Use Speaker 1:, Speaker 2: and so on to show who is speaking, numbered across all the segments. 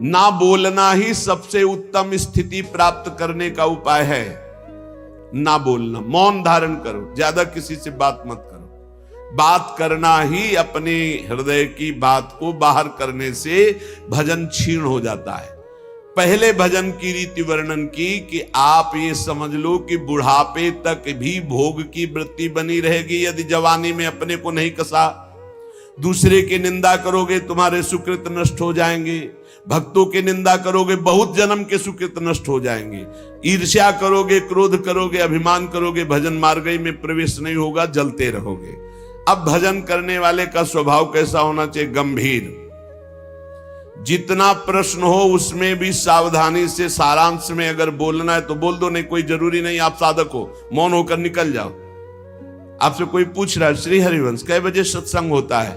Speaker 1: ना बोलना ही सबसे उत्तम स्थिति प्राप्त करने का उपाय है। ना बोलना, मौन धारण करो, ज्यादा किसी से बात मत करो। बात करना ही अपने हृदय की बात को बाहर करने से भजन क्षीण हो जाता है। पहले भजन की रीति वर्णन की कि आप ये समझ लो कि बुढ़ापे तक भी भोग की वृत्ति बनी रहेगी यदि जवानी में अपने को नहीं कसा। दूसरे की निंदा करोगे तुम्हारे सुकृत नष्ट हो जाएंगे, भक्तों की निंदा करोगे बहुत जन्म के सुकृत नष्ट हो जाएंगे, ईर्ष्या करोगे, क्रोध करोगे, अभिमान करोगे, भजन मार्ग में प्रवेश नहीं होगा, जलते रहोगे। अब भजन करने वाले का स्वभाव कैसा होना चाहिए? गंभीर। जितना प्रश्न हो उसमें भी सावधानी से सारांश में अगर बोलना है तो बोल दो, नहीं कोई जरूरी नहीं आप साधक हो, मौन होकर निकल जाओ। आपसे कोई पूछ रहा है श्री हरिवंश कै बजे सत्संग होता है,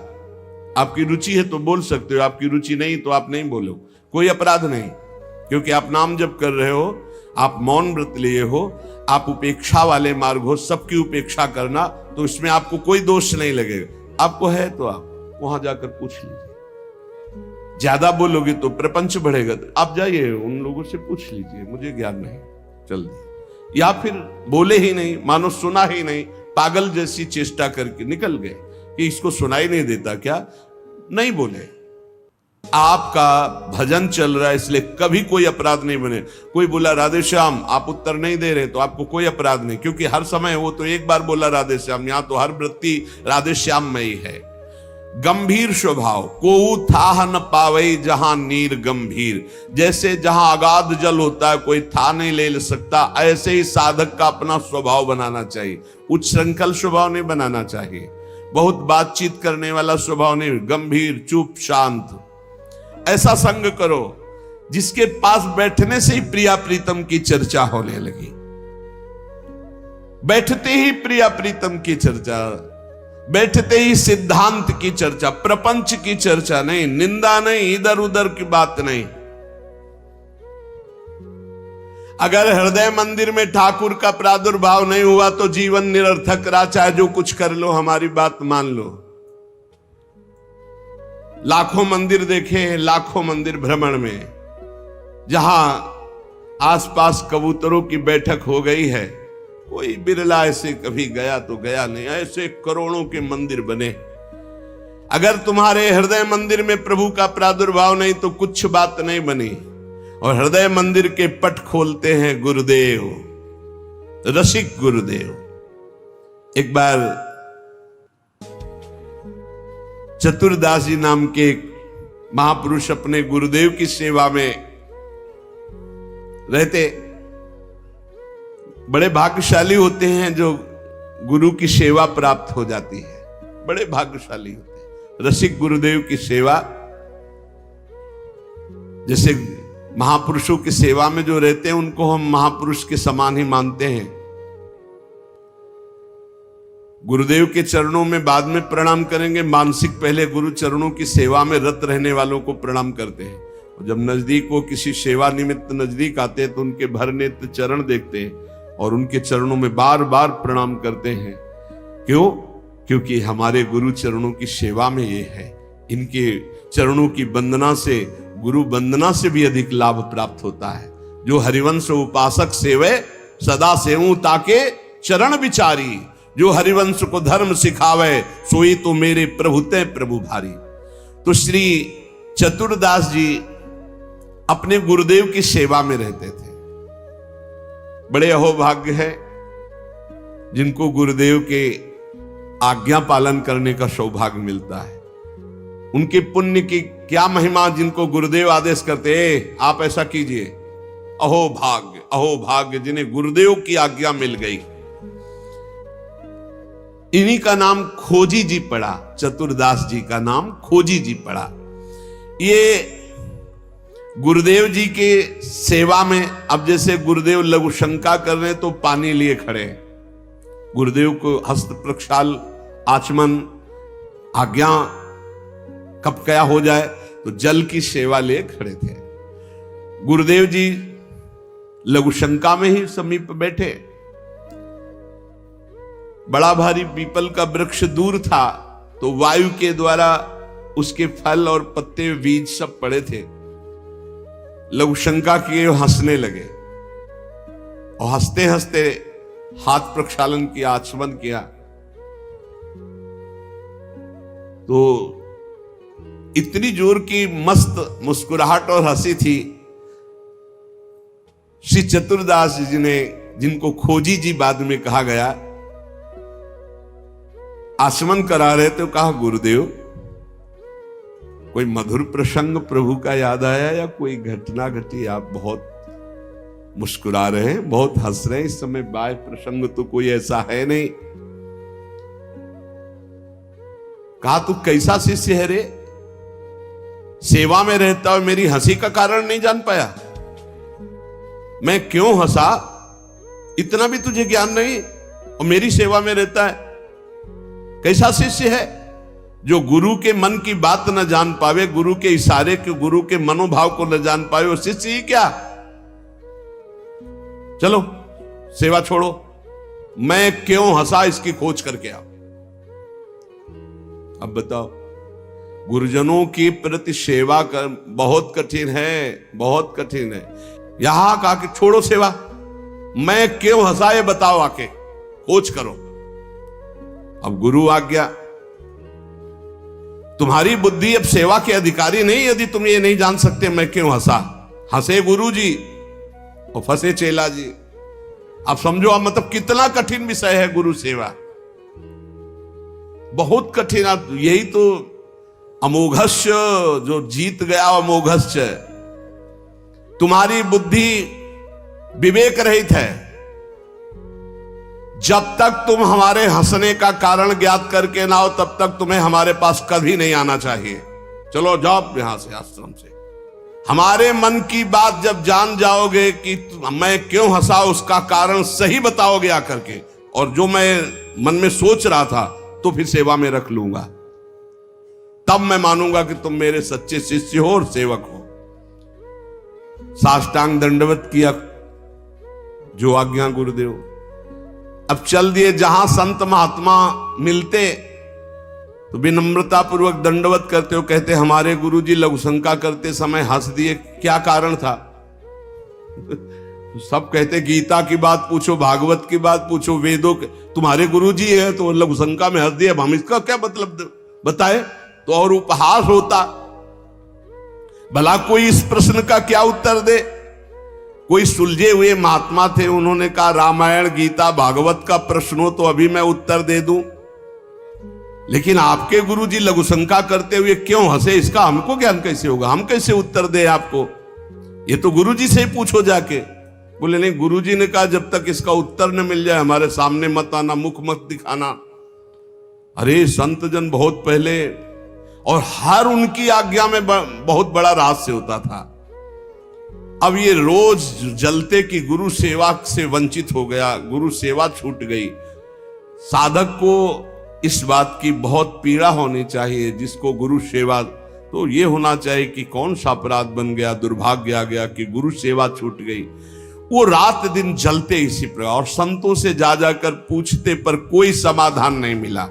Speaker 1: आपकी रुचि है तो बोल सकते हो, आपकी रुचि नहीं तो आप नहीं बोलो, कोई अपराध नहीं, क्योंकि आप नाम जप कर रहे हो, आप मौन व्रत लिए हो, आप उपेक्षा वाले मार्ग हो, सबकी उपेक्षा करना, तो इसमें आपको कोई दोष नहीं लगेगा। आपको है तो आप वहां जाकर पूछ लीजिए। ज्यादा बोलोगे तो प्रपंच बढ़ेगा, तो आप जाइए उन लोगों से पूछ लीजिए, मुझे ज्ञान नहीं, चल दिए। या फिर बोले ही नहीं, मानो सुना ही नहीं, पागल जैसी चेष्टा करके निकल गए कि इसको सुनाई नहीं देता क्या, नहीं बोले। आपका भजन चल रहा है इसलिए कभी कोई अपराध नहीं बने। कोई बोला राधे श्याम आप उत्तर नहीं दे रहे तो आपको कोई अपराध नहीं, क्योंकि हर समय वो तो एक बार बोला राधे श्याम, यहां तो हर वृत्ति राधे श्याम में ही है। गंभीर स्वभाव, कोऊ थाह न पावे जहां नीर गंभीर। जैसे जहां अगाध जल होता है कोई था नहीं ले सकता, ऐसे ही साधक का अपना स्वभाव बनाना चाहिए। उच्च श्रृंखल स्वभाव नहीं बनाना चाहिए, बहुत बातचीत करने वाला स्वभाव नहीं, गंभीर, चुप, शांत। ऐसा संग करो जिसके पास बैठने से ही प्रिया प्रीतम की चर्चा होने लगी। बैठते ही प्रिया प्रीतम की चर्चा, बैठते ही सिद्धांत की चर्चा, प्रपंच की चर्चा नहीं, निंदा नहीं, इधर उधर की बात नहीं। अगर हृदय मंदिर में ठाकुर का प्रादुर्भाव नहीं हुआ तो जीवन निरर्थक रहा, चाहे जो कुछ कर लो, हमारी बात मान लो। लाखों मंदिर देखे हैं, लाखों मंदिर भ्रमण में, जहां आसपास कबूतरों की बैठक हो गई है, कोई बिरला ऐसे कभी गया तो गया नहीं, ऐसे करोड़ों के मंदिर बने। अगर तुम्हारे हृदय मंदिर में प्रभु का प्रादुर्भाव नहीं तो कुछ बात नहीं बनी। और हृदय मंदिर के पट खोलते हैं गुरुदेव, रसिक गुरुदेव। एक बार चतुरदास जी नाम के एक महापुरुष अपने गुरुदेव की सेवा में रहते। बड़े भाग्यशाली होते हैं जो गुरु की सेवा प्राप्त हो जाती है, बड़े भाग्यशाली होते हैं। रसिक गुरुदेव की सेवा, जैसे महापुरुषों की सेवा में जो रहते हैं उनको हम महापुरुष के समान ही मानते हैं। गुरुदेव के चरणों में बाद में प्रणाम करेंगे, मानसिक पहले गुरु चरणों की सेवा में रत रहने वालों को प्रणाम करते हैं। और जब नजदीक वो किसी सेवा निमित्त नजदीक आते हैं तो उनके भर नेत्र चरण देखते हैं और उनके चरणों में बार बार प्रणाम करते हैं। क्यों? क्योंकि हमारे गुरु चरणों की सेवा में ये है। इनके चरणों की वंदना से, गुरु वंदना से भी अधिक लाभ प्राप्त होता है। जो हरिवंश उपासक सेवे सदा सेवूं ताके चरण विचारी। जो हरिवंश को धर्म सिखावे सोई तो मेरे प्रभु ते प्रभु भारी। तो श्री चतुरदास जी अपने गुरुदेव की सेवा में रहते थे। बड़े अहोभाग्य है जिनको गुरुदेव के आज्ञा पालन करने का सौभाग्य मिलता है। उनके पुण्य की क्या महिमा, जिनको गुरुदेव आदेश करते आप ऐसा कीजिए। अहोभाग्य जिन्हें गुरुदेव की आज्ञा मिल गई। इन्हीं का नाम खोजी जी पड़ा, चतुरदास जी का नाम खोजी जी पड़ा। ये गुरुदेव जी के सेवा में, अब जैसे गुरुदेव लघु शंका कर रहे तो पानी लिए खड़े, गुरुदेव को हस्त प्रक्षाल, आचमन, आज्ञा कब क्या हो जाए तो जल की सेवा लिए खड़े थे। गुरुदेव जी लघु शंका में ही समीप बैठे। बड़ा भारी पीपल का वृक्ष दूर था तो वायु के द्वारा उसके फल और पत्ते बीज सब पड़े थे। लघुशंका किए, हंसने लगे और हंसते हंसते हाथ प्रक्षालन किया, आचमन किया। तो इतनी जोर की मस्त मुस्कुराहट और हंसी थी। श्री चतुरदास जी ने, जिनको खोजी जी बाद में कहा गया, आचमन करा रहे थे, कहा गुरुदेव कोई मधुर प्रसंग प्रभु का याद आया या कोई घटना घटी? आप बहुत मुस्कुरा रहे हैं, बहुत हंस रहे हैं, इस समय बाह्य प्रसंग तो कोई ऐसा है नहीं। कहा तू कैसा शिष्य है रे, सेवा में रहता हुआ मेरी हंसी का कारण नहीं जान पाया? मैं क्यों हंसा इतना भी तुझे ज्ञान नहीं, और मेरी सेवा में रहता है? कैसा शिष्य है जो गुरु के मन की बात न जान पावे, गुरु के इशारे के, गुरु के मनोभाव को न जान पावे, वो शिष्य ही क्या? चलो सेवा छोड़ो, मैं क्यों हंसा इसकी खोज करके आओ। अब बताओ, गुरुजनों की प्रति सेवा कर बहुत कठिन है, बहुत कठिन है। यहां कहा कि छोड़ो सेवा, मैं क्यों हंसा ये बताओ, आके खोज करो। अब गुरु आ गया, तुम्हारी बुद्धि अब सेवा के अधिकारी नहीं, यदि तुम ये नहीं जान सकते मैं क्यों हंसा। हंसे गुरु जी और फंसे चेला जी। आप समझो, आप मतलब कितना कठिन विषय है गुरु सेवा, बहुत कठिन। आप यही तो अमोघस्य, जो जीत गया अमोघस्य। तुम्हारी बुद्धि विवेक रहित है। जब तक तुम हमारे हंसने का कारण ज्ञात करके ना हो, तब तक तुम्हें हमारे पास कभी नहीं आना चाहिए। चलो जाओ यहां से, आश्रम से। हमारे मन की बात जब जान जाओगे कि मैं क्यों हंसा, उसका कारण सही बताओगे आकर के, और जो मैं मन में सोच रहा था तो फिर सेवा में रख लूंगा, तब मैं मानूंगा कि तुम मेरे सच्चे शिष्य हो और सेवक हो। साष्टांग दंडवत किया, जो आज्ञा गुरुदेव। अब चल दिए, जहां संत महात्मा मिलते तो विनम्रता पूर्वक दंडवत करते हो, कहते हमारे गुरुजी लघुशंका करते समय हंस दिए, क्या कारण था? सब कहते गीता की बात पूछो, भागवत की बात पूछो, वेदों के, तुम्हारे गुरुजी है तो लघुशंका में हंस दिए, हम इसका क्या मतलब बताए तो और उपहास होता। भला कोई इस प्रश्न का क्या उत्तर दे? कोई सुलझे हुए महात्मा थे, उन्होंने कहा रामायण गीता भागवत का प्रश्न हो तो अभी मैं उत्तर दे दूं, लेकिन आपके गुरुजी लघुशंका करते हुए क्यों हंसे, इसका हमको ज्ञान कैसे होगा? हम कैसे उत्तर दे आपको? ये तो गुरुजी से ही पूछो जाके। बोले नहीं, गुरुजी ने कहा जब तक इसका उत्तर न मिल जाए हमारे सामने मत आना, मुख मत दिखाना। अरे संत जन बहुत पहले, और हर उनकी आज्ञा में बहुत बड़ा रहस्य होता था। अब ये रोज जलते कि गुरु सेवा से वंचित हो गया, गुरु सेवा छूट गई। साधक को इस बात की बहुत पीड़ा होनी चाहिए, जिसको गुरु सेवा, तो ये होना चाहिए कि कौन सा अपराध बन गया, दुर्भाग्य आ गया कि गुरु सेवा छूट गई। वो रात दिन जलते इसी प्रकार, और संतों से जा जाकर पूछते पर कोई समाधान नहीं मिला।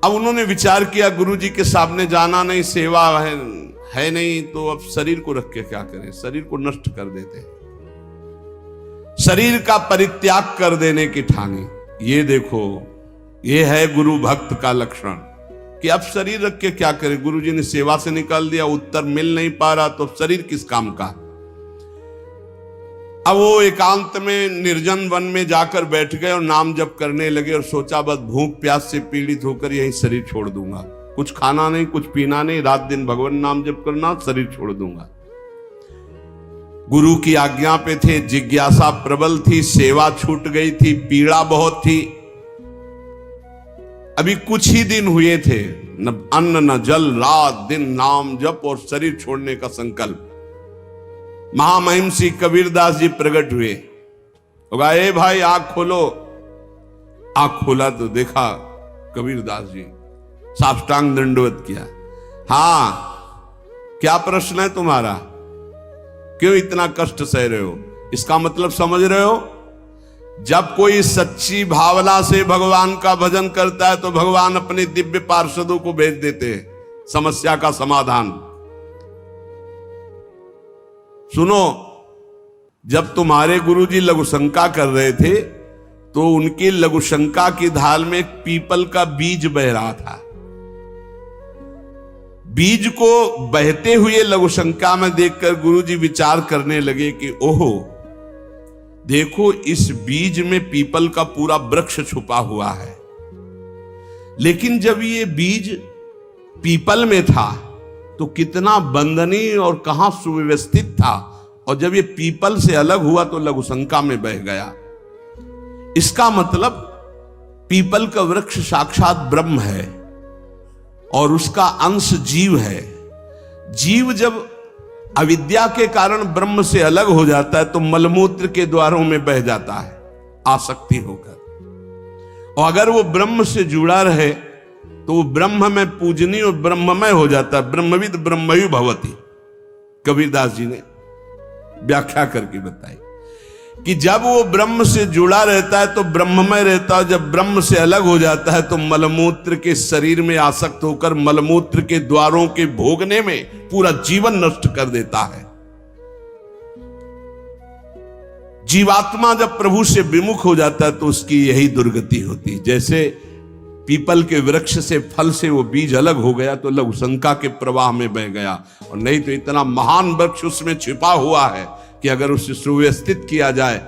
Speaker 1: अब उन्होंने विचार किया गुरुजी के सामने जाना नहीं, सेवा है नहीं, तो अब शरीर को रख के क्या करें, शरीर को नष्ट कर देते हैं। शरीर का परित्याग कर देने की ठानी। ये देखो, ये है गुरु भक्त का लक्षण कि अब शरीर रख के क्या करें। गुरुजी ने सेवा से निकाल दिया, उत्तर मिल नहीं पा रहा, तो शरीर किस काम का। अब वो एकांत में निर्जन वन में जाकर बैठ गए और नाम जप करने लगे, और सोचा बस भूख प्यास से पीड़ित होकर यही शरीर छोड़ दूंगा, कुछ खाना नहीं, कुछ पीना नहीं, रात दिन भगवान नाम जप करना, शरीर छोड़ दूंगा। गुरु की आज्ञा पे थे, जिज्ञासा प्रबल थी, सेवा छूट गई थी, पीड़ा बहुत थी। अभी कुछ ही दिन हुए थे, न अन्न न जल, रात दिन नाम जप और शरीर छोड़ने का संकल्प। महामहिम श्री कबीरदास जी प्रकट हुए, कहा ए भाई आंख खोलो। आंख खोला तो देखा कबीरदास जी, साष्टांग दंडवत किया। हाँ, क्या प्रश्न है तुम्हारा, क्यों इतना कष्ट सह रहे हो? इसका मतलब समझ रहे हो? जब कोई सच्ची भावना से भगवान का भजन करता है तो भगवान अपने दिव्य पार्षदों को भेज देते हैं समस्या का समाधान। सुनो, जब तुम्हारे गुरुजी लघुशंका कर रहे थे तो उनकी लघुशंका की ढाल में एक पीपल का बीज बह रहा था। बीज को बहते हुए लघुशंका में देखकर गुरुजी विचार करने लगे कि ओहो, देखो इस बीज में पीपल का पूरा वृक्ष छुपा हुआ है। लेकिन जब ये बीज पीपल में था तो कितना बंदनीय और कहां सुव्यवस्थित था, और जब ये पीपल से अलग हुआ तो लघुशंका में बह गया। इसका मतलब पीपल का वृक्ष साक्षात ब्रह्म है और उसका अंश जीव है। जीव जब अविद्या के कारण ब्रह्म से अलग हो जाता है तो मलमूत्र के द्वारों में बह जाता है आसक्ति होकर, और अगर वो ब्रह्म से जुड़ा रहे तो वो ब्रह्म में पूजनीय और ब्रह्ममय हो जाता है। ब्रह्मविद ब्रह्मयु भवति, कबीरदास जी ने व्याख्या करके बताई कि जब वो ब्रह्म से जुड़ा रहता है तो ब्रह्ममय रहता है, जब ब्रह्म से अलग हो जाता है तो मलमूत्र के शरीर में आसक्त होकर मलमूत्र के द्वारों के भोगने में पूरा जीवन नष्ट कर देता है। जीवात्मा जब प्रभु से विमुख हो जाता है तो उसकी यही दुर्गति होती है। जैसे पीपल के वृक्ष से फल से वो बीज अलग हो गया तो लघुशंका के प्रवाह में बह गया, और नहीं तो इतना महान वृक्ष उसमें छिपा हुआ है कि अगर उसे सुव्यवस्थित किया जाए।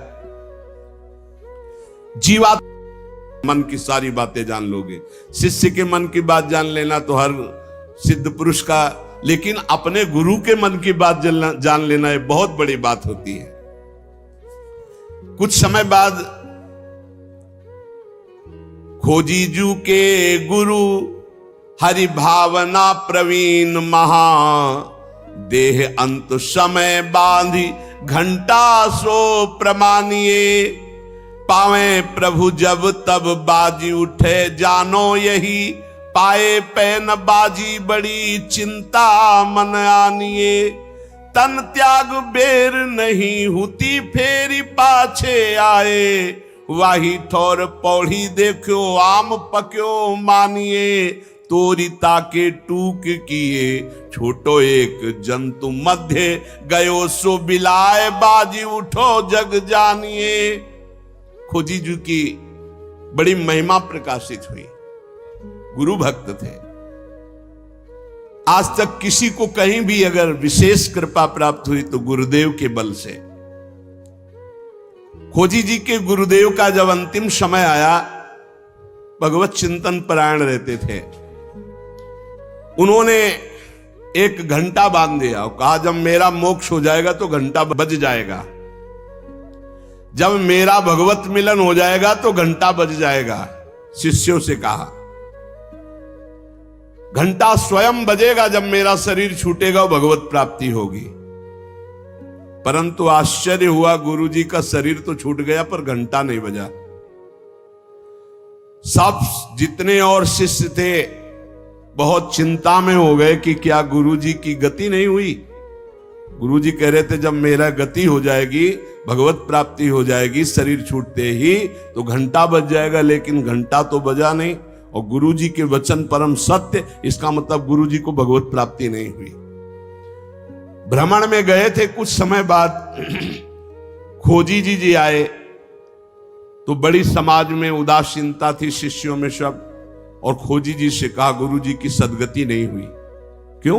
Speaker 1: जीवात्मा मन की सारी बातें जान लोगे, शिष्य के मन की बात जान लेना तो हर सिद्ध पुरुष का, लेकिन अपने गुरु के मन की बात जान लेना ये बहुत बड़ी बात होती है। कुछ समय बाद खोजीजू के गुरु हरि भावना प्रवीण महा, देह अंत समय बांधी घंटा सो प्रमानिए, पावे प्रभु जब तब बाजी उठे जानो यही, पाए पैन बाजी बड़ी चिंता मन आनिए, तन त्याग बेर नहीं हुती फेरी पाछे आए, वाही ठोर पौड़ी देखो आम पक्यो मानिए, तोरी ताके टूक किए छोटो एक जंतु मध्य, गयो सो बिलाए बाजी उठो जग जानिए। खोजीजू की बड़ी महिमा प्रकाशित हुई, गुरु भक्त थे। आज तक किसी को कहीं भी अगर विशेष कृपा प्राप्त हुई तो गुरुदेव के बल से। खोजी जी के गुरुदेव का जब अंतिम समय आया, भगवत चिंतन परायण रहते थे, उन्होंने एक घंटा बांध दिया और कहा जब मेरा मोक्ष हो जाएगा तो घंटा बज जाएगा, जब मेरा भगवत मिलन हो जाएगा तो घंटा बज जाएगा। शिष्यों से कहा घंटा स्वयं बजेगा जब मेरा शरीर छूटेगा, भगवत प्राप्ति होगी। परंतु आश्चर्य हुआ, गुरुजी का शरीर तो छूट गया पर घंटा नहीं बजा। सब जितने और शिष्य थे बहुत चिंता में हो गए कि क्या गुरुजी की गति नहीं हुई। गुरुजी कह रहे थे जब मेरा गति हो जाएगी, भगवत प्राप्ति हो जाएगी शरीर छूटते ही, तो घंटा बज जाएगा, लेकिन घंटा तो बजा नहीं। और गुरुजी के वचन परम सत्य, इसका मतलब गुरुजी को भगवत प्राप्ति नहीं हुई। भ्रमण में गए थे, कुछ समय बाद खोजी जी आए तो बड़ी समाज में उदासीनता थी शिष्यों में सब, और खोजी जी से कहा गुरुजी की सद्गति नहीं हुई। क्यों?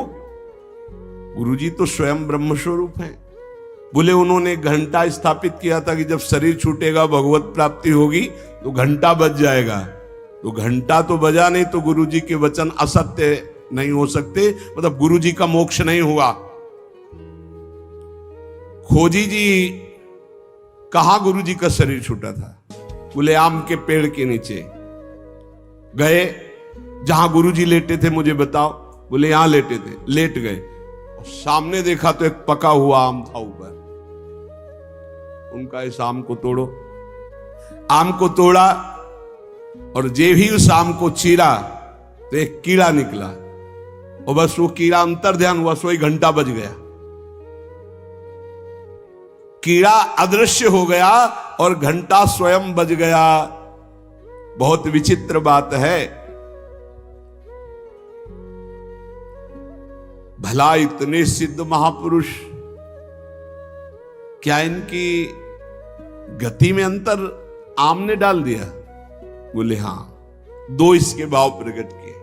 Speaker 1: गुरुजी तो स्वयं ब्रह्म स्वरूप हैं। बोले उन्होंने घंटा स्थापित किया था कि जब शरीर छूटेगा भगवत प्राप्ति होगी तो घंटा बज जाएगा, तो घंटा तो बजा नहीं, तो गुरुजी के वचन असत्य नहीं हो सकते, मतलब गुरुजी का मोक्ष नहीं हुआ। खोजी जी कहां गुरुजी का शरीर छूटा था? बोले आम के पेड़ के नीचे गए, जहां गुरुजी लेटे थे मुझे बताओ। बोले यहां लेटे थे। लेट गए और सामने देखा तो एक पका हुआ आम था ऊपर। उनका इस आम को तोड़ो। आम को तोड़ा और जे भी उस आम को चीरा तो एक कीड़ा निकला, और बस वो कीड़ा अंतर ध्यान हुआ, सो ही घंटा बज गया। कीड़ा अदृश्य हो गया और घंटा स्वयं बज गया। बहुत विचित्र बात है। भला इतने सिद्ध महापुरुष क्या इनकी गति में अंतर आम ने डाल दिया? बोले हां। दो इसके भाव प्रकट किए।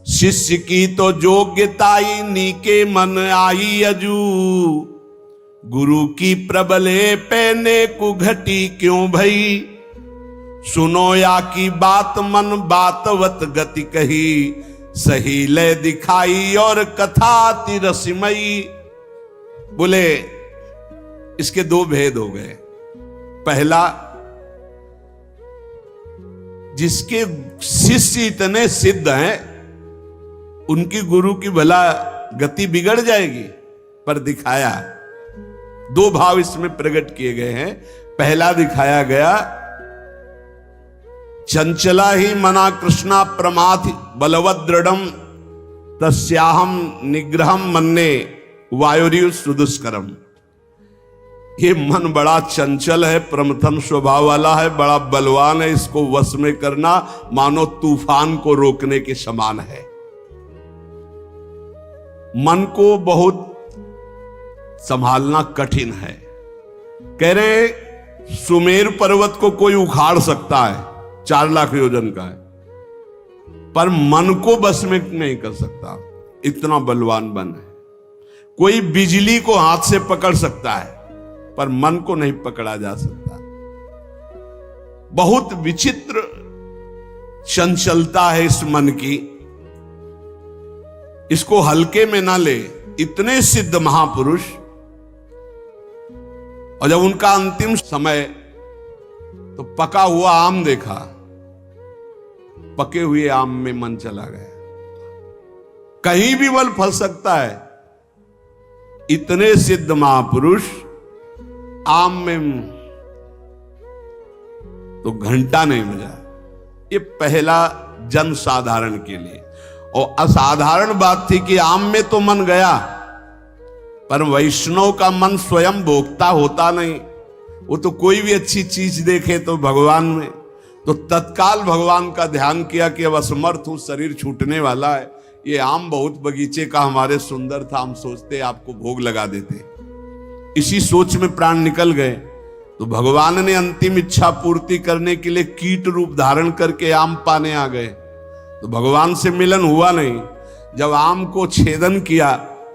Speaker 1: शिष्य की तो योग्यताई नीके मन आई अजू, गुरु की प्रबले पैने को घटी क्यों भई, सुनो या की बात मन बातवत गति कही, सही ले दिखाई और कथा अति रसमयी। बोले इसके दो भेद हो गए। पहला, जिसके शिष्य इतने सिद्ध हैं उनकी गुरु की भला गति बिगड़ जाएगी, पर दिखाया दो भाव इसमें प्रकट किए गए हैं। पहला दिखाया गया, चंचला ही मना कृष्णा प्रमाथि बलवद दृढ़म तस्याहम निग्रहम मन्ने वायुरिव सुदुष्करम। ये मन बड़ा चंचल है, प्रमथन स्वभाव वाला है, बड़ा बलवान है, इसको वश में करना मानो तूफान को रोकने के समान है। मन को बहुत संभालना कठिन है। कह रहे सुमेर पर्वत को कोई उखाड़ सकता है, 4 लाख योजन का है, पर मन को बस में नहीं कर सकता, इतना बलवान मन है। कोई बिजली को हाथ से पकड़ सकता है, पर मन को नहीं पकड़ा जा सकता। बहुत विचित्र चंचलता है इस मन की, इसको हल्के में ना ले। इतने सिद्ध महापुरुष, और जब उनका अंतिम समय तो पका हुआ आम देखा, पके हुए आम में मन चला गया। कहीं भी फल फल सकता है, इतने सिद्ध महापुरुष आम में तो घंटा नहीं बजा। ये पहला जन साधारण के लिए। और असाधारण बात थी कि आम में तो मन गया, पर वैष्णव का मन स्वयं भोक्ता होता नहीं। वो तो कोई भी अच्छी चीज देखे तो भगवान में, तो तत्काल भगवान का ध्यान किया कि अब असमर्थ हूं, शरीर छूटने वाला है। ये आम बहुत बगीचे का हमारे सुंदर था, हम सोचते आपको भोग लगा देते। इसी सोच में प्राण निकल गए। तो भगवान ने अंतिम इच्छा पूर्ति करने के लिए कीट रूप धारण करके आम पाने आ गए। तो भगवान से मिलन हुआ नहीं। जब आम को छेदन किया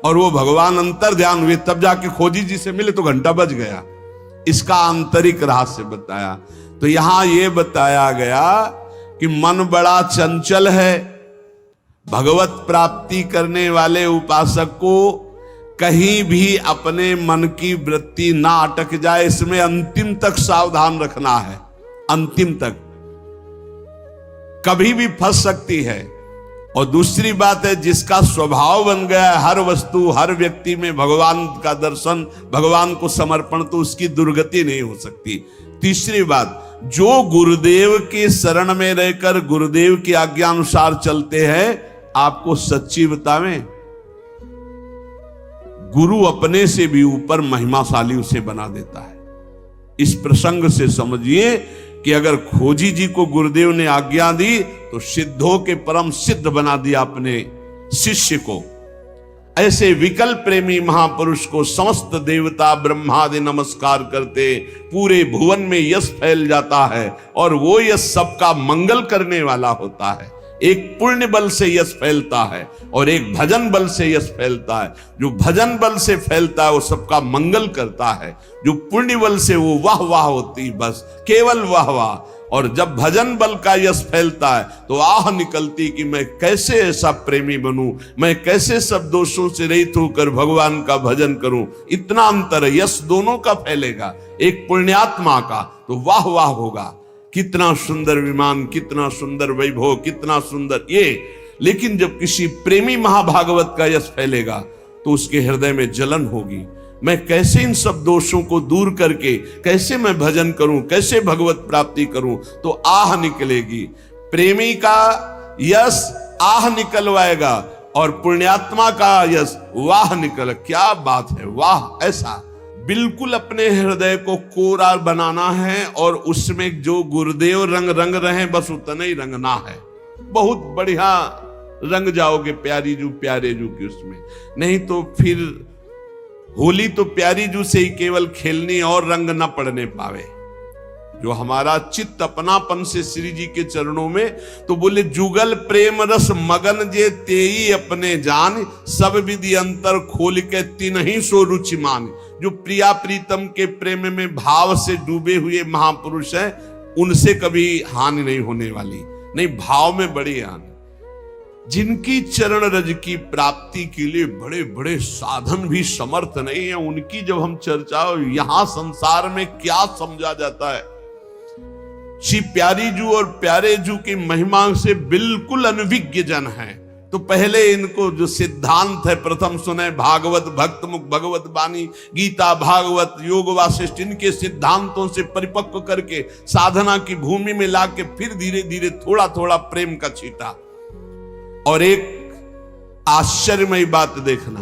Speaker 1: और वो भगवान अंतर ध्यान हुए, तब जाके खोजी जी से मिले तो घंटा बज गया। इसका आंतरिक रहस्य बताया। तो यहां ये बताया गया कि मन बड़ा चंचल है। भगवत प्राप्ति करने वाले उपासक को कहीं भी अपने मन की वृत्ति ना अटक जाए, इसमें अंतिम तक सावधान रखना है। अंतिम तक कभी भी फंस सकती है। और दूसरी बात है, जिसका स्वभाव बन गया है हर वस्तु हर व्यक्ति में भगवान का दर्शन, भगवान को समर्पण, तो उसकी दुर्गति नहीं हो सकती। तीसरी बात, जो गुरुदेव के शरण में रहकर गुरुदेव की आज्ञा अनुसार चलते हैं, आपको सच्ची बतावें, गुरु अपने से भी ऊपर महिमाशाली उसे बना देता है। इस प्रसंग से समझिए कि अगर खोजी जी को गुरुदेव ने आज्ञा दी तो सिद्धों के परम सिद्ध बना दिया अपने शिष्य को। ऐसे विकल्प प्रेमी महापुरुष को समस्त देवता ब्रह्मादि नमस्कार करते, पूरे भुवन में यश फैल जाता है और वो यश सबका मंगल करने वाला होता है। एक पुण्य बल से यश फैलता है और एक भजन बल से यश फैलता है। जो भजन बल से फैलता है वो सबका मंगल करता है। जो पुण्य बल से वो वाह वाह होती, बस केवल वाह वाह। और जब भजन बल का यश फैलता है तो आह निकलती कि मैं कैसे ऐसा प्रेमी बनूं, मैं कैसे सब दोषों से रहित होकर भगवान का भजन करूं। इतना अंतर है, यश दोनों का फैलेगा। एक पुण्यात्मा का तो वाह वाह होगा, कितना सुंदर विमान, कितना सुंदर वैभव, कितना सुंदर ये। लेकिन जब किसी प्रेमी महाभागवत का यश फैलेगा तो उसके हृदय में जलन होगी। मैं कैसे इन सब दोषों को दूर करके कैसे मैं भजन करूं, कैसे भगवत प्राप्ति करूं, तो आह निकलेगी। प्रेमी का यश आह निकलवाएगा और पुण्यात्मा का यश वाह निकल। क्या बात है, वाह। ऐसा बिल्कुल अपने हृदय को कोरा बनाना है और उसमें जो गुरुदेव रंग रंग रहे बस उतना ही रंगना है। बहुत बढ़िया रंग जाओगे प्यारी जू प्यारे जू की उसमें। नहीं तो फिर होली तो प्यारी जू से ही केवल खेलनी और रंग न पड़ने पावे। जो हमारा चित्त अपनापन से श्री जी के चरणों में, तो बोले जुगल प्रेम रस मगन जे तेई अपने जान, सब विधि अंतर खोल के तिन्ही सो रुचि मान। जो प्रिया प्रीतम के प्रेम में भाव से डूबे हुए महापुरुष हैं, उनसे कभी हानि नहीं होने वाली, नहीं भाव में बड़ी हानि। जिनकी चरण रज की प्राप्ति के लिए बड़े बड़े साधन भी समर्थ नहीं है, उनकी जब हम चर्चा यहां संसार में क्या समझा जाता है। श्री प्यारी जू और प्यारे जू की महिमा से बिल्कुल अनभिज्ञ जन है। तो पहले इनको जो सिद्धांत है प्रथम सुने, भागवत भक्त मुख भगवत बानी, गीता भागवत योग वासिष्ठ, इनके सिद्धांतों से परिपक्व करके साधना की भूमि में लाके फिर धीरे धीरे थोड़ा थोड़ा प्रेम का छींटा। और एक आश्चर्यमयी बात देखना,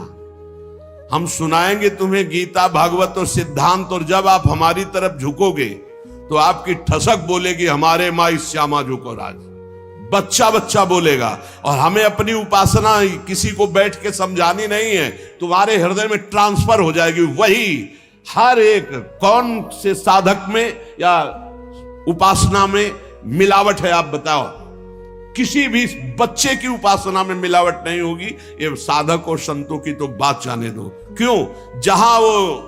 Speaker 1: हम सुनाएंगे तुम्हें गीता भागवत और सिद्धांत, और जब आप हमारी तरफ झुकोगे तो आपकी ठसक बोलेगी हमारे माई श्यामा झुको राज, बच्चा बच्चा बोलेगा। और हमें अपनी उपासना किसी को बैठ के समझानी नहीं है, तुम्हारे हृदय में ट्रांसफर हो जाएगी वही। हर एक कौन से साधक में या उपासना में मिलावट है, आप बताओ? किसी भी बच्चे की उपासना में मिलावट नहीं होगी। ये साधक और संतों की तो बात जाने दो। क्यों? जहां वो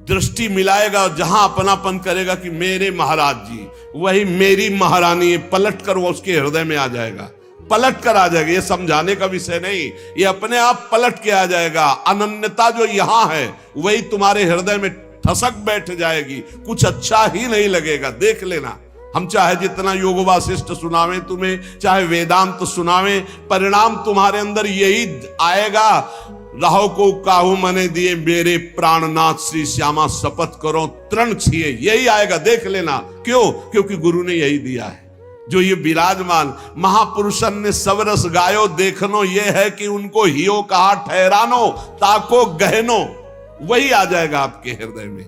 Speaker 1: दृष्टि मिलाएगा, जहां अपनापन करेगा कि मेरे महाराज जी, वही मेरी महारानी, पलट कर वो उसके हृदय में आ जाएगा, पलट कर आ जाएगा। ये समझाने का विषय नहीं, ये अपने आप पलट के आ जाएगा। अनन्यता जो यहां है वही तुम्हारे हृदय में ठसक बैठ जाएगी, कुछ अच्छा ही नहीं लगेगा। देख लेना, हम चाहे जितना योग वासिष्ठ सुनावें तुम्हें, चाहे वेदांत सुनावें, परिणाम तुम्हारे अंदर यही आएगा। राहो को काहू मने दिए मेरे प्राणनाथ श्री श्यामा, शपथ करो तृण छिए, यही आएगा। देख लेना, क्यों? क्योंकि गुरु ने यही दिया है। जो ये विराजमान महापुरुषन ने सबरस गायो देखनो, ये है कि उनको हियो कहा ठहरानो, ताको गहनो, वही आ जाएगा आपके हृदय में।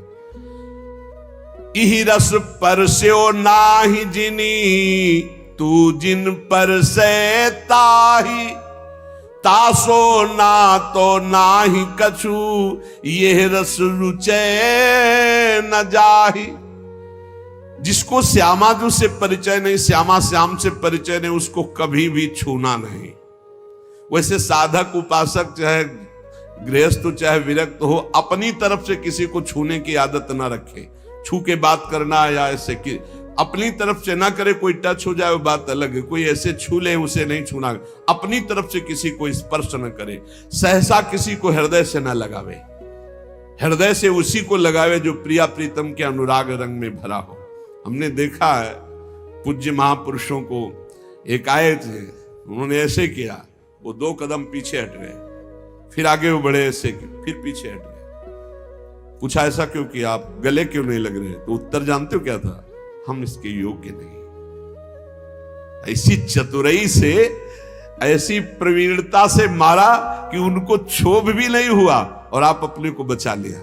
Speaker 1: इही रस परस्यो नाही जिनी, तू जिन पर से ताही, तासो ना तो नाही कछु, ये रस रुचे न जाही। जिसको श्यामाजू से परिचय नहीं, श्यामा श्याम से परिचय नहीं, उसको कभी भी छूना नहीं। वैसे साधक उपासक चाहे गृहस्थ चाहे विरक्त हो, अपनी तरफ से किसी को छूने की आदत ना रखे। छू के बात करना या ऐसे कि अपनी तरफ से ना करे, कोई टच हो जाए वो बात अलग है, कोई ऐसे छू ले उसे नहीं छूना। अपनी तरफ से किसी को स्पर्श न करे, सहसा किसी को हृदय से ना लगावे, हृदय से उसी को लगावे जो प्रिया प्रीतम के अनुराग रंग में भरा हो। हमने देखा है पूज्य महापुरुषों को, एक आए थे, उन्होंने ऐसे किया, वो 2 कदम पीछे हट गए, फिर आगे वो बढ़े, ऐसे फिर पीछे हट गए। पूछा ऐसा क्यों किया, आप गले क्यों नहीं लग रहे? तो उत्तर जानते हो क्या था? हम इसके योग्य नहीं। ऐसी चतुराई से, ऐसी प्रवीणता से मारा कि उनको क्षोभ भी नहीं हुआ और आप अपने को बचा लिया।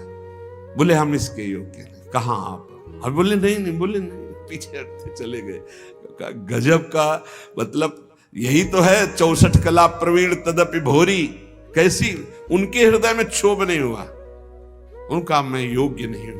Speaker 1: बोले हम इसके योग्य नहीं। कहां आप? और बोले नहीं, बोले नहीं, पीछे हटते चले गए। गजब का मतलब यही तो है, 64 कला प्रवीण तदपि भोरी। कैसी उनके हृदय में क्षोभ नहीं हुआ, उनका मैं योग्य नहीं हूं।